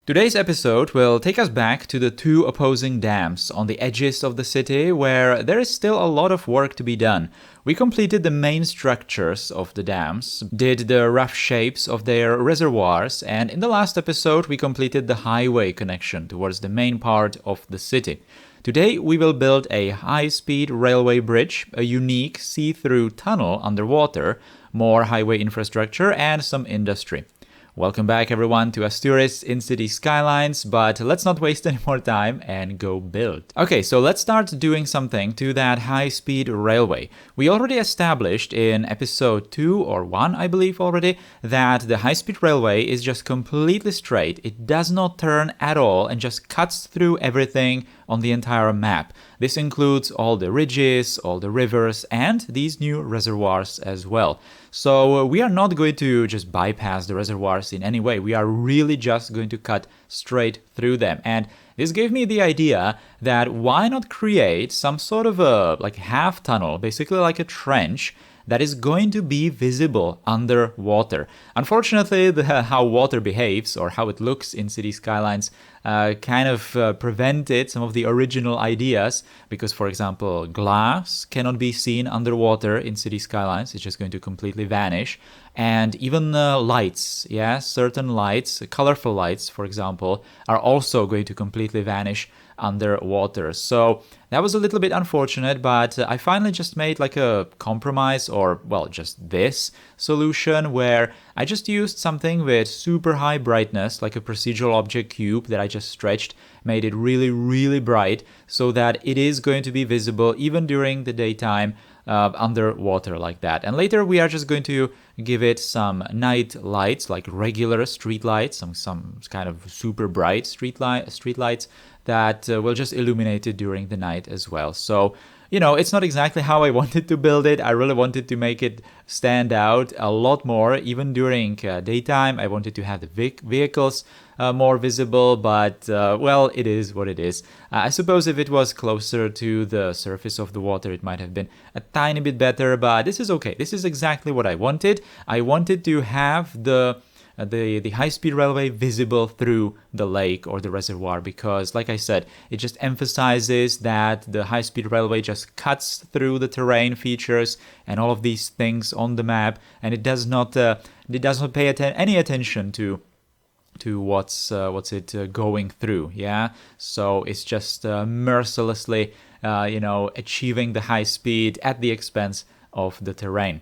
Today's episode will take us back to the two opposing dams on the edges of the city where there is still a lot of work to be done. We completed the main structures of the dams, did the rough shapes of their reservoirs, and in the last episode we completed the highway connection towards the main part of the city. Today we will build a high-speed railway bridge, a unique see-through tunnel underwater, more highway infrastructure, and some industry. Welcome back everyone to Asturis in City Skylines, but let's not waste any more time and go build. Okay, so let's start doing something to that high-speed railway. We already established in episode 2 or 1, I believe already, that the high-speed railway is just completely straight. It does not turn at all and just cuts through everything on the entire map. This includes all the ridges, all the rivers, and these new reservoirs as well. So we are not going to just bypass the reservoirs in any way. We are really just going to cut straight through them. And this gave me the idea that why not create some sort of a half tunnel, basically like a trench, that is going to be visible underwater. Unfortunately, how water behaves or how it looks in City Skylines prevented some of the original ideas because, for example, glass cannot be seen underwater in City Skylines. It's just going to completely vanish. And even lights, certain lights, colorful lights, for example, are also going to completely vanish underwater. So that was a little bit unfortunate, but I finally just made like a compromise, or just this solution where I just used something with super high brightness, like a procedural object cube that I just stretched, made it really, really bright so that it is going to be visible even during the daytime underwater like that. And later we are just going to give it some night lights, like regular street lights, some kind of super bright street lights that will just illuminate it during the night as well. So, it's not exactly how I wanted to build it. I really wanted to make it stand out a lot more, even during daytime. I wanted to have the vehicles more visible, but it is what it is. I suppose if it was closer to the surface of the water, it might have been a tiny bit better, but this is okay. This is exactly what I wanted. I wanted to have the high-speed railway visible through the lake or the reservoir because, like I said, it just emphasizes that the high-speed railway just cuts through the terrain features and all of these things on the map, and it does not pay any attention to what's it going through. So it's just mercilessly achieving the high speed at the expense of the terrain.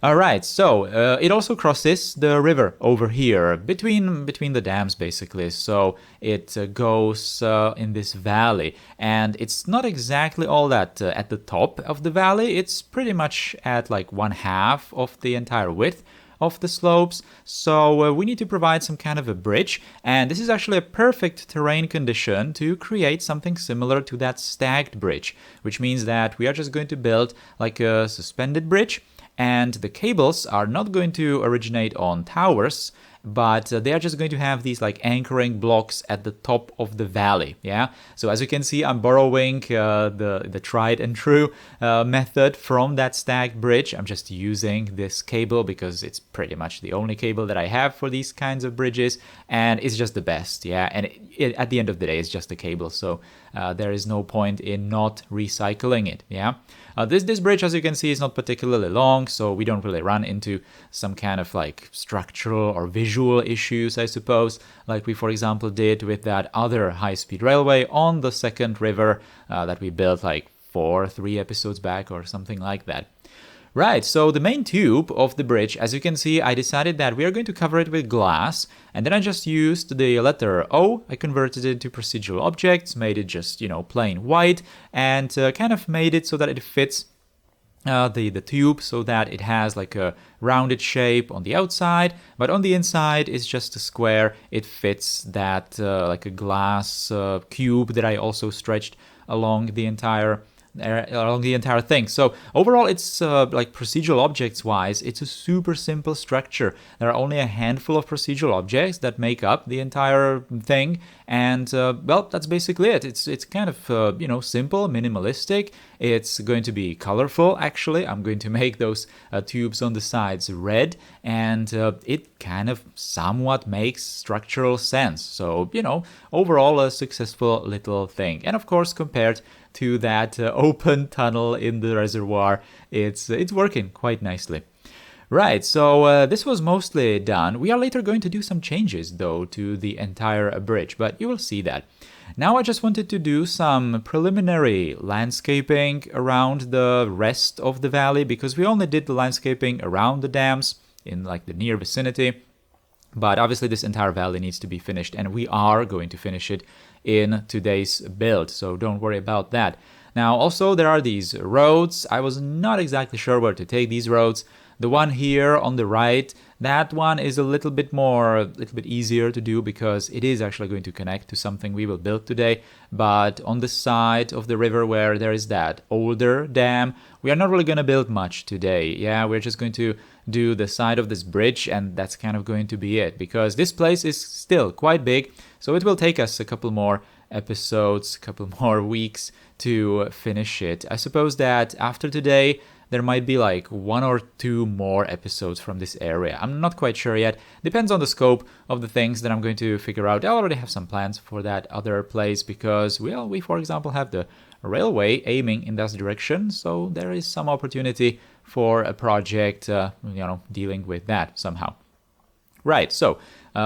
Alright, so it also crosses the river over here, between the dams basically, so it goes in this valley, and it's not exactly all that at the top of the valley, it's pretty much at like 1/2 of the entire width of the slopes, so we need to provide some kind of a bridge, and this is actually a perfect terrain condition to create something similar to that stacked bridge, which means that we are just going to build like a suspended bridge. And the cables are not going to originate on towers, but they are just going to have these like anchoring blocks at the top of the valley. So as you can see, I'm borrowing the tried and true method from that stacked bridge. I'm just using this cable because it's pretty much the only cable that I have for these kinds of bridges, and it's just the best. And at the end of the day, it's just a cable, so there is no point in not recycling it. This bridge, as you can see, is not particularly long, so we don't really run into some kind of like structural or visual issues, I suppose, like we, for example, did with that other high-speed railway on the second river that we built like 3 episodes back or something like that. Right, so the main tube of the bridge, as you can see, I decided that we are going to cover it with glass, and then I just used the letter O, I converted it to procedural objects, made it just, plain white, and kind of made it so that it fits the tube, so that it has like a rounded shape on the outside, but on the inside is just a square. It fits that like a glass cube that I also stretched along the entire thing. So overall, it's like procedural objects wise, it's a super simple structure. There are only a handful of procedural objects that make up the entire thing, and that's basically it. It's kind of simple, minimalistic. It's going to be colorful, actually. I'm going to make those tubes on the sides red, and it kind of somewhat makes structural sense. So, overall a successful little thing. And of course, compared to that open tunnel in the reservoir, it's working quite nicely. Right, so this was mostly done. We are later going to do some changes, though, to the entire bridge, but you will see that. Now I just wanted to do some preliminary landscaping around the rest of the valley, because we only did the landscaping around the dams in like the near vicinity. But obviously this entire valley needs to be finished, and we are going to finish it in today's build, so don't worry about that. Now also there are these roads. I was not exactly sure where to take these roads. The one here on the right, that one is a little bit easier to do because it is actually going to connect to something we will build today. But on the side of the river where there is that older dam, we are not really going to build much today. Yeah, we're just going to do the side of this bridge, and that's kind of going to be it, because this place is still quite big, so it will take us a couple more episodes, a couple more weeks to finish it. I suppose that after today there might be like 1 or 2 more episodes from this area. I'm not quite sure yet. Depends on the scope of the things that I'm going to figure out. I already have some plans for that other place because, well, we, for example, have the railway aiming in that direction. So there is some opportunity for a project, dealing with that somehow. Right, so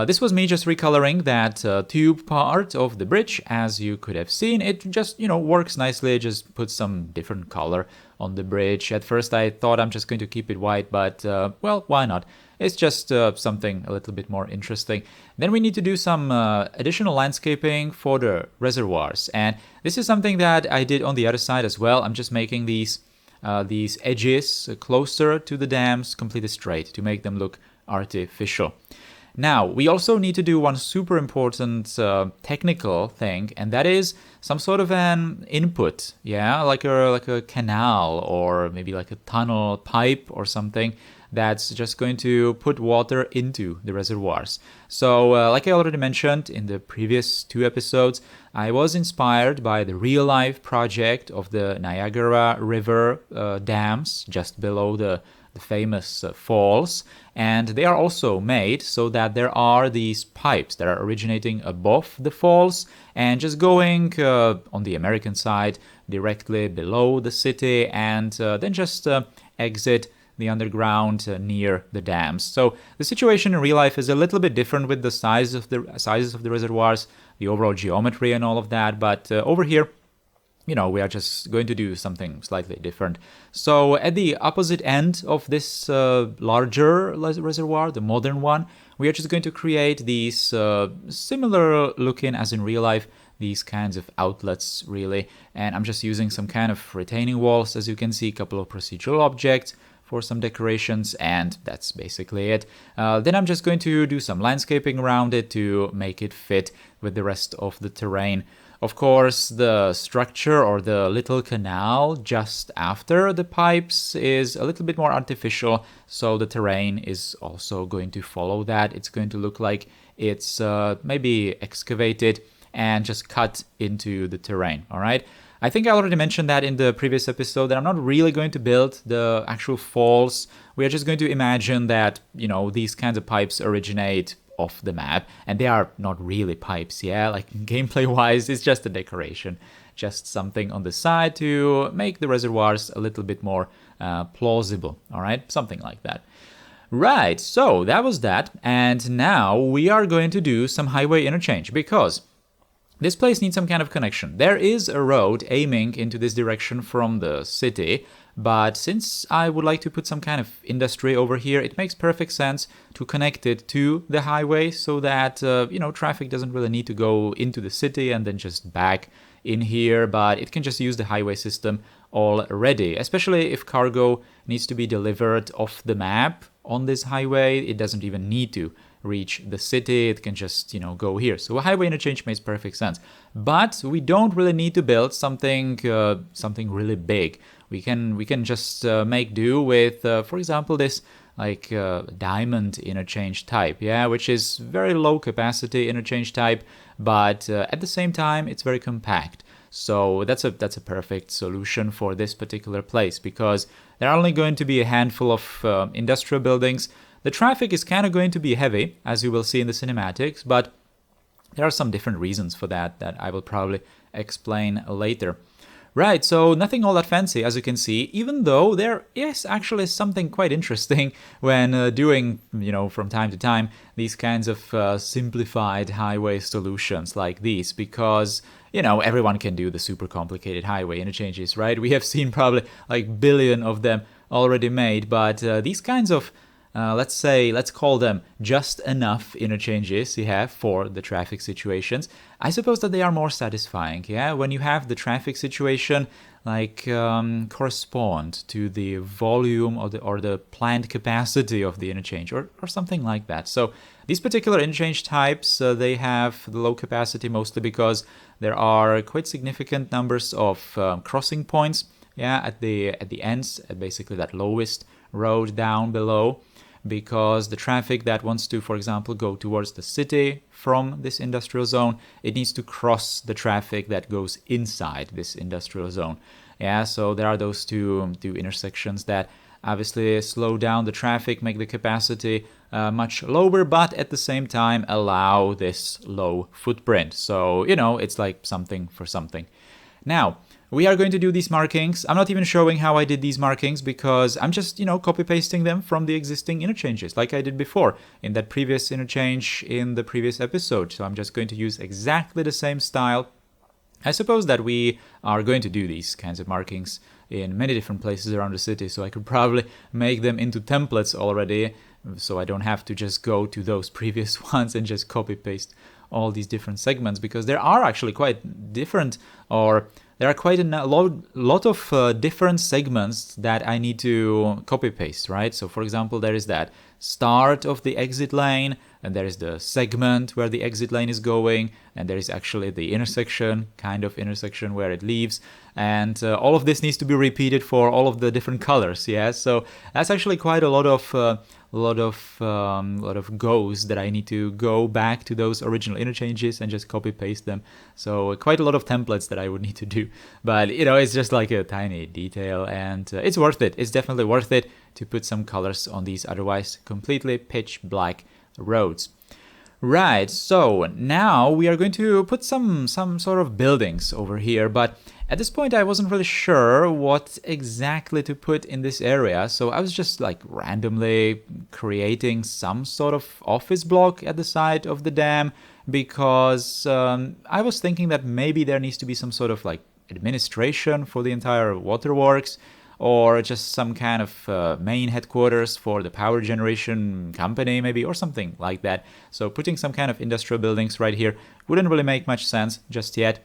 this was me just recoloring that tube part of the bridge. As you could have seen, it just, works nicely. It just puts some different color on the bridge. At first I thought I'm just going to keep it white, but, well, why not? It's just something a little bit more interesting. Then we need to do some additional landscaping for the reservoirs. And this is something that I did on the other side as well. I'm just making these edges closer to the dams completely straight to make them look artificial. Now, we also need to do one super important technical thing, and that is some sort of an input, like a canal or maybe like a tunnel pipe or something that's just going to put water into the reservoirs. So, like I already mentioned in the previous 2 episodes, I was inspired by the real-life project of the Niagara River dams just below the famous falls, and they are also made so that there are these pipes that are originating above the falls and just going on the American side directly below the city, and then just exit the underground near the dams. So the situation in real life is a little bit different with the sizes of the reservoirs, the overall geometry and all of that, but over here we are just going to do something slightly different. So at the opposite end of this larger reservoir, the modern one, we are just going to create these similar looking as in real life, these kinds of outlets really. And I'm just using some kind of retaining walls, as you can see, a couple of procedural objects for some decorations, and that's basically it. Then I'm just going to do some landscaping around it to make it fit with the rest of the terrain. Of course, the structure or the little canal just after the pipes is a little bit more artificial, so the terrain is also going to follow that. It's going to look like it's maybe excavated and just cut into the terrain, all right? I think I already mentioned that in the previous episode that I'm not really going to build the actual falls. We are just going to imagine that, these kinds of pipes originate off the map, and they are not really pipes, like gameplay wise, it's just a decoration, just something on the side to make the reservoirs a little bit more plausible, all right, something like that. Right, so that was that, and now we are going to do some highway interchange, because this place needs some kind of connection. There is a road aiming into this direction from the city, but since I would like to put some kind of industry over here, it makes perfect sense to connect it to the highway so that, traffic doesn't really need to go into the city and then just back in here, but it can just use the highway system already, especially if cargo needs to be delivered off the map on this highway. It doesn't even need to reach the city, it can just, go here. So a highway interchange makes perfect sense. But we don't really need to build something really big. We can just make do with, for example, this diamond interchange type, which is very low capacity interchange type, but at the same time it's very compact. So that's a perfect solution for this particular place, because there are only going to be a handful of industrial buildings. The traffic is kind of going to be heavy, as you will see in the cinematics, but there are some different reasons for that I will probably explain later. Right, so nothing all that fancy, as you can see, even though there is actually something quite interesting when doing, from time to time, these kinds of simplified highway solutions like these, because, everyone can do the super complicated highway interchanges, right? We have seen probably like billion of them already made, but these kinds of let's call them just enough interchanges you have for the traffic situations. I suppose that they are more satisfying, yeah? When you have the traffic situation correspond to the volume or the planned capacity of the interchange or something like that. So these particular interchange types, they have the low capacity mostly because there are quite significant numbers of crossing points, yeah, at the ends, at basically that lowest road down below, because the traffic that wants to, for example, go towards the city from this industrial zone, it needs to cross the traffic that goes inside this industrial zone. Yeah, so there are those two intersections that obviously slow down the traffic, make the capacity much lower, but at the same time allow this low footprint. So, it's like something for something. Now, we are going to do these markings. I'm not even showing how I did these markings because I'm just, copy-pasting them from the existing interchanges like I did before in that previous interchange in the previous episode. So I'm just going to use exactly the same style. I suppose that we are going to do these kinds of markings in many different places around the city, so I could probably make them into templates already, so I don't have to just go to those previous ones and just copy-paste all these different segments, because there are actually quite different, or there are quite a lot of different segments that I need to copy-paste, right? So, for example, there is that start of the exit lane, and there is the segment where the exit lane is going, and there is actually the intersection, kind of intersection where it leaves, and all of this needs to be repeated for all of the different colors, yeah? So that's actually quite a lot of goes that I need to go back to those original interchanges and just copy paste them. So quite a lot of templates that I would need to do, but it's just like a tiny detail, and it's worth it. It's definitely worth it to put some colors on these otherwise completely pitch black roads. Right, so now we are going to put some sort of buildings over here, but at this point I wasn't really sure what exactly to put in this area, so I was just like randomly creating some sort of office block at the side of the dam, because I was thinking that maybe there needs to be some sort of like administration for the entire waterworks, or just some kind of main headquarters for the power generation company maybe, or something like that. So putting some kind of industrial buildings right here wouldn't really make much sense just yet.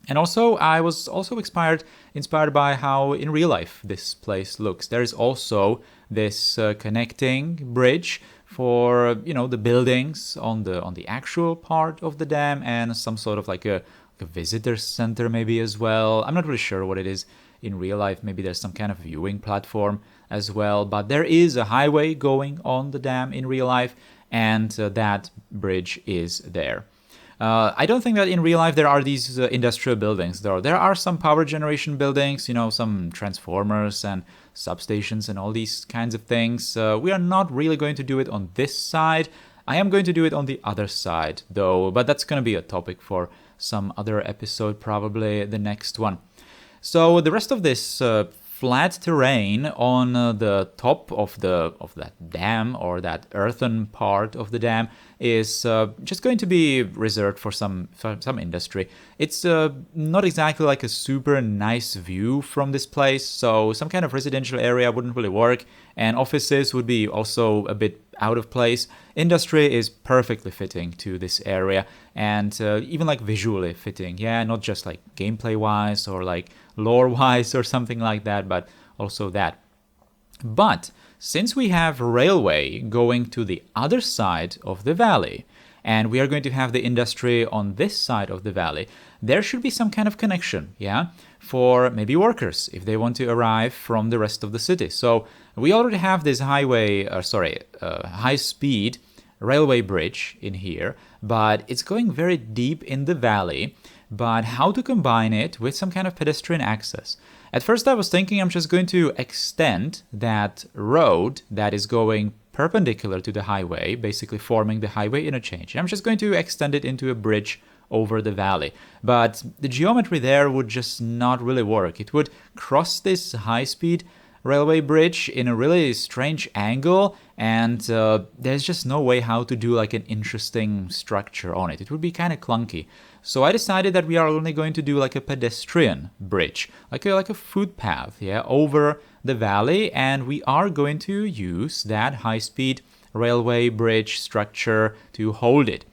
And also, I was also inspired by how in real life this place looks. There is also this connecting bridge for the buildings on the actual part of the dam, and some sort of like a visitor center maybe as well. I'm not really sure what it is in real life. Maybe there's some kind of viewing platform as well, but there is a highway going on the dam in real life, and that bridge is there. I don't think that in real life there are these industrial buildings, though. There are some power generation buildings, some transformers and substations and all these kinds of things. We are not really going to do it on this side. I am going to do it on the other side, though, but that's going to be a topic for some other episode, probably the next one. So the rest of this flat terrain on the top of that dam, or that earthen part of the dam, is just going to be reserved for some industry. It's not exactly like a super nice view from this place, so some kind of residential area wouldn't really work, and offices would be also a bit out of place. Industry is perfectly fitting to this area, and even like visually fitting, yeah, not just like gameplay wise or like lore wise or something like that, but also that. But since we have railway going to the other side of the valley, and we are going to have the industry on this side of the valley, there should be some kind of connection, yeah, for maybe workers if they want to arrive from the rest of the city. So we already have this high-speed railway bridge in here, but it's going very deep in the valley. But how to combine it with some kind of pedestrian access? At first I was thinking I'm just going to extend that road that is going perpendicular to the highway, basically forming the highway interchange. I'm just going to extend it into a bridge over the valley. But the geometry there would just not really work. It would cross this high-speed railway bridge in a really strange angle, and there's just no way how to do like an interesting structure on it. It would be kind of clunky. So I decided that we are only going to do like a pedestrian bridge, like a footpath, yeah, over the valley, and we are going to use that high-speed railway bridge structure to hold it.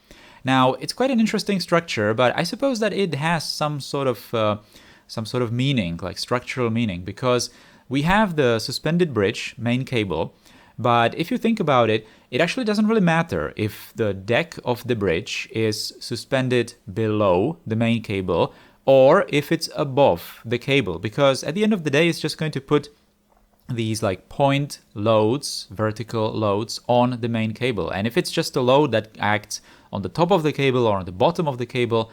Now, it's quite an interesting structure, but I suppose that it has some sort of meaning, like structural meaning, because we have the suspended bridge main cable, but if you think about it, it actually doesn't really matter if the deck of the bridge is suspended below the main cable or if it's above the cable, because at the end of the day, it's just going to put these like point loads, vertical loads on the main cable. And if it's just a load that acts on the top of the cable or on the bottom of the cable,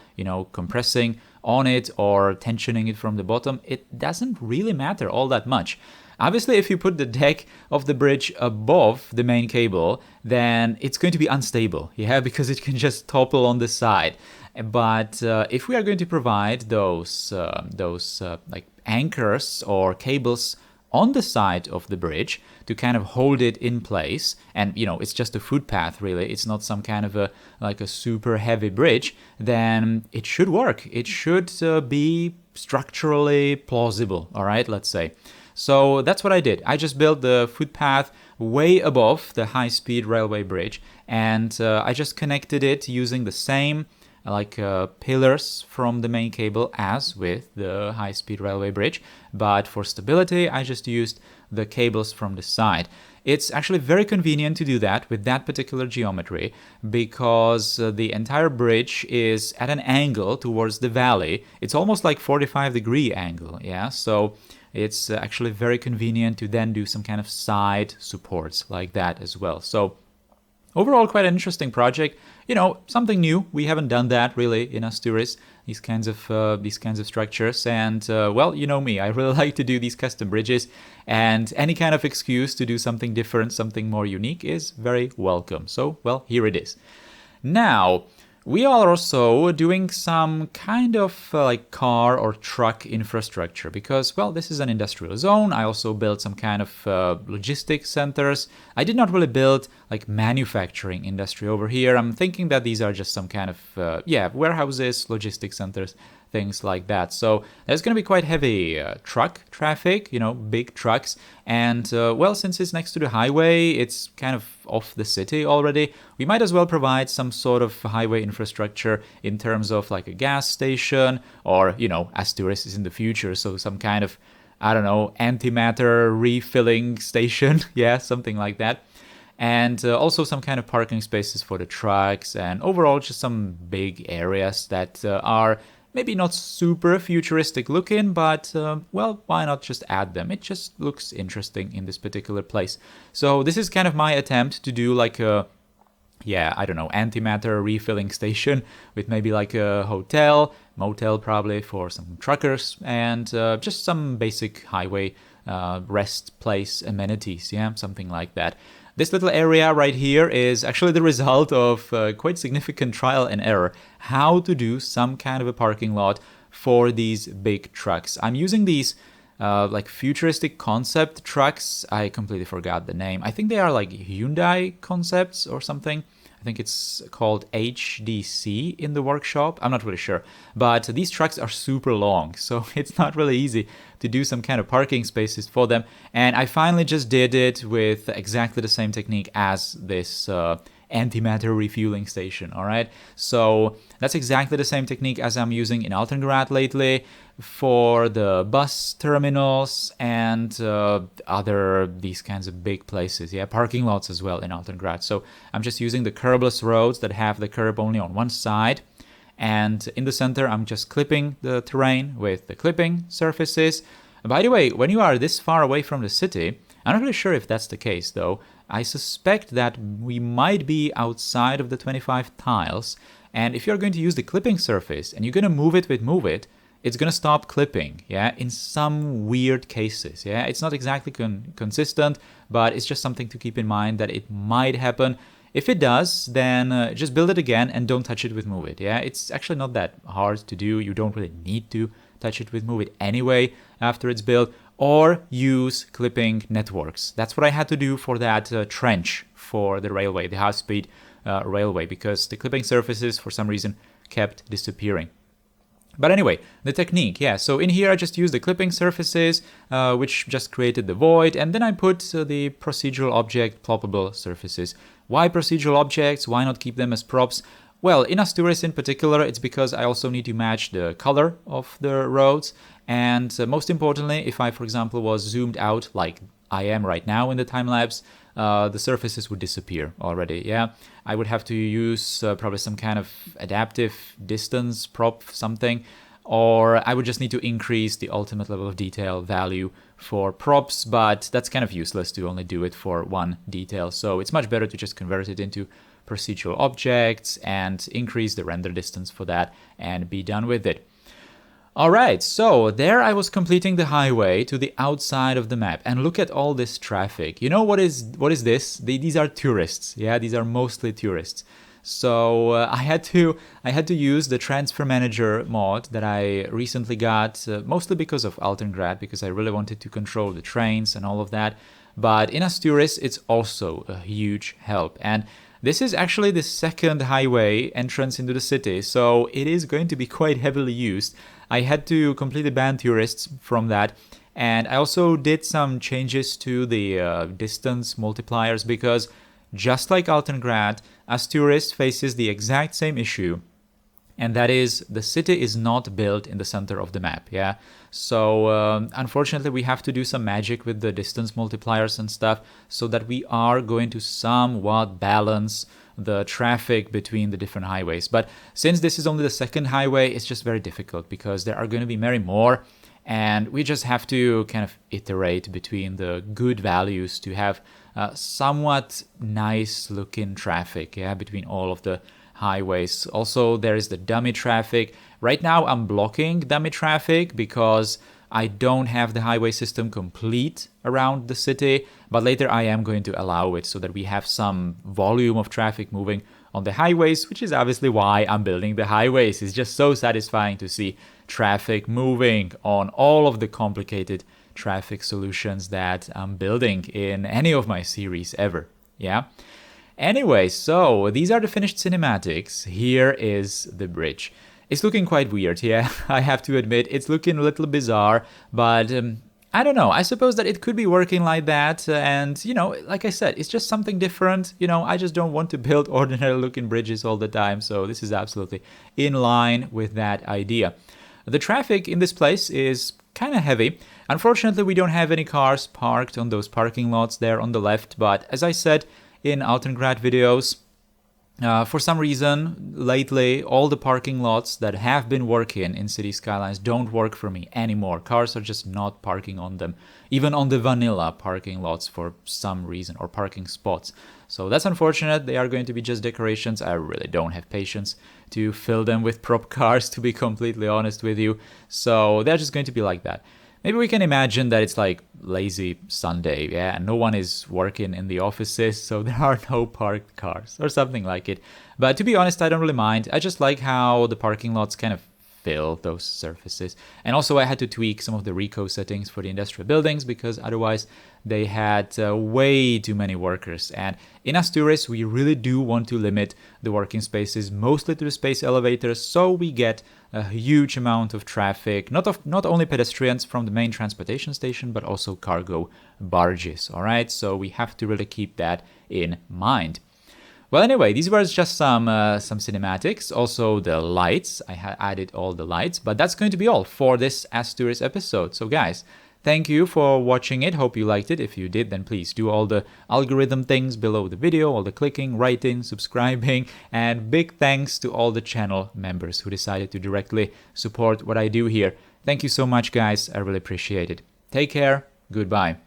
compressing on it or tensioning it from the bottom, it doesn't really matter all that much. Obviously, if you put the deck of the bridge above the main cable, then it's going to be unstable, yeah, because it can just topple on the side. But if we are going to provide those like anchors or cables on the side of the bridge to kind of hold it in place, and it's just a footpath really, it's not some kind of a super heavy bridge, then it should work. It should be structurally plausible, all right, let's say. So that's what I did. I just built the footpath way above the high-speed railway bridge, and I just connected it using the same pillars from the main cable as with the high-speed railway bridge, but for stability I just used the cables from the side. It's actually very convenient to do that with that particular geometry because the entire bridge is at an angle towards the valley. It's almost like 45-degree angle, yeah, so it's actually very convenient to then do some kind of side supports like that as well. So overall, quite an interesting project. Something new. We haven't done that really in Asturis. These kinds of structures. And well, you know me. I really like to do these custom bridges. And any kind of excuse to do something different, something more unique, is very welcome. So, well, here it is. Now, we are also doing some kind of car or truck infrastructure because, well, this is an industrial zone. I also built some kind of logistics centers. I did not really build manufacturing industry over here. I'm thinking that these are just some kind of, warehouses, logistics centers, things like that. So there's going to be quite heavy truck traffic, big trucks. And, well, since it's next to the highway, it's kind of off the city already. We might as well provide some sort of highway infrastructure in terms of a gas station or, Asturis is in the future. So some kind of, antimatter refilling station. Yeah, something like that. And also some kind of parking spaces for the trucks and overall just some big areas that are maybe not super futuristic looking, but, well, why not just add them? It just looks interesting in this particular place. So this is kind of my attempt to do antimatter refilling station with maybe a hotel, motel probably for some truckers, and just some basic highway rest place amenities, yeah, something like that. This little area right here is actually the result of quite significant trial and error, how to do some kind of a parking lot for these big trucks. I'm using these futuristic concept trucks. I completely forgot the name. I think they are Hyundai concepts or something. I think it's called HDC in the workshop. I'm not really sure. But these trucks are super long, so it's not really easy to do some kind of parking spaces for them. And I finally just did it with exactly the same technique as this antimatter refueling station, all right? So that's exactly the same technique as I'm using in Altengrad lately for the bus terminals and other these kinds of big places, yeah, parking lots as well in Altengrad. So I'm just using the curbless roads that have the curb only on one side, and in the center I'm just clipping the terrain with the clipping surfaces. By the way, when you are this far away from the city, I'm not really sure if that's the case though, I suspect that we might be outside of the 25 tiles. And if you're going to use the clipping surface and you're going to move it with move it, it's going to stop clipping, yeah, in some weird cases, yeah. It's not exactly consistent, but it's just something to keep in mind that it might happen. If it does, then just build it again and don't touch it with move it, yeah. It's actually not that hard to do. You don't really need to touch it with move it anyway after it's built, or use clipping networks. That's what I had to do for that trench for the railway, the high-speed railway, because the clipping surfaces for some reason kept disappearing. But anyway, the technique, yeah, so in here I just used the clipping surfaces, which just created the void, and then I put the procedural object ploppable surfaces. Why procedural objects? Why not keep them as props? Well, in Asturis in particular, it's because I also need to match the color of the roads, and most importantly, if I, for example, was zoomed out like I am right now in the time-lapse, the surfaces would disappear already, yeah. I would have to use probably some kind of adaptive distance prop something, or I would just need to increase the ultimate level of detail value for props, but that's kind of useless to only do it for one detail, so it's much better to just convert it into procedural objects and increase the render distance for that and be done with it. Alright, so there I was completing the highway to the outside of the map, and look at all this traffic. You know what is this? These are tourists, yeah, these are mostly tourists. So I had to use the transfer manager mod that I recently got, mostly because of Altengrad, because I really wanted to control the trains and all of that. But in Asturis, it's also a huge help. And this is actually the second highway entrance into the city, so it is going to be quite heavily used. I had to completely ban tourists from that, and I also did some changes to the distance multipliers, because just like Altengrad, Asturis faces the exact same issue, and that is the city is not built in the center of the map, yeah? So unfortunately we have to do some magic with the distance multipliers and stuff so that we are going to somewhat balance the traffic between the different highways. But since this is only the second highway, it's just very difficult because there are going to be many more, and we just have to kind of iterate between the good values to have somewhat nice looking traffic, yeah, between all of the highways. Also, there is the dummy traffic. Right now I'm blocking dummy traffic because I don't have the highway system complete around the city, but later I am going to allow it so that we have some volume of traffic moving on the highways, which is obviously why I'm building the highways. It's just so satisfying to see traffic moving on all of the complicated traffic solutions that I'm building in any of my series ever, yeah? Anyway, so these are the finished cinematics. Here is the bridge. It's looking quite weird, yeah, I have to admit. It's looking a little bizarre, but I don't know. I suppose that it could be working like that, and, you know, like I said, it's just something different. You know, I just don't want to build ordinary looking bridges all the time, so this is absolutely in line with that idea. The traffic in this place is kind of heavy. Unfortunately, we don't have any cars parked on those parking lots there on the left, but as I said in Altengrad videos, for some reason, lately, all the parking lots that have been working in City Skylines don't work for me anymore. Cars are just not parking on them, even on the vanilla parking lots for some reason, or parking spots. So that's unfortunate. They are going to be just decorations. I really don't have patience to fill them with prop cars, to be completely honest with you. So they're just going to be like that. Maybe we can imagine that it's like lazy Sunday, yeah, and no one is working in the offices, so there are no parked cars or something like it. But to be honest, I don't really mind. I just like how the parking lots kind of fill those surfaces. And also I had to tweak some of the Rico settings for the industrial buildings because otherwise they had way too many workers. And in Asturis, we really do want to limit the working spaces mostly to the space elevators, so we get a huge amount of traffic, not only pedestrians from the main transportation station, but also cargo barges, all right? So we have to really keep that in mind. Well, anyway, these were just some cinematics, also the lights. I added all the lights, but that's going to be all for this Asturis episode. So guys, thank you for watching it. Hope you liked it. If you did, then please do all the algorithm things below the video, all the clicking, writing, subscribing, and big thanks to all the channel members who decided to directly support what I do here. Thank you so much, guys. I really appreciate it. Take care. Goodbye.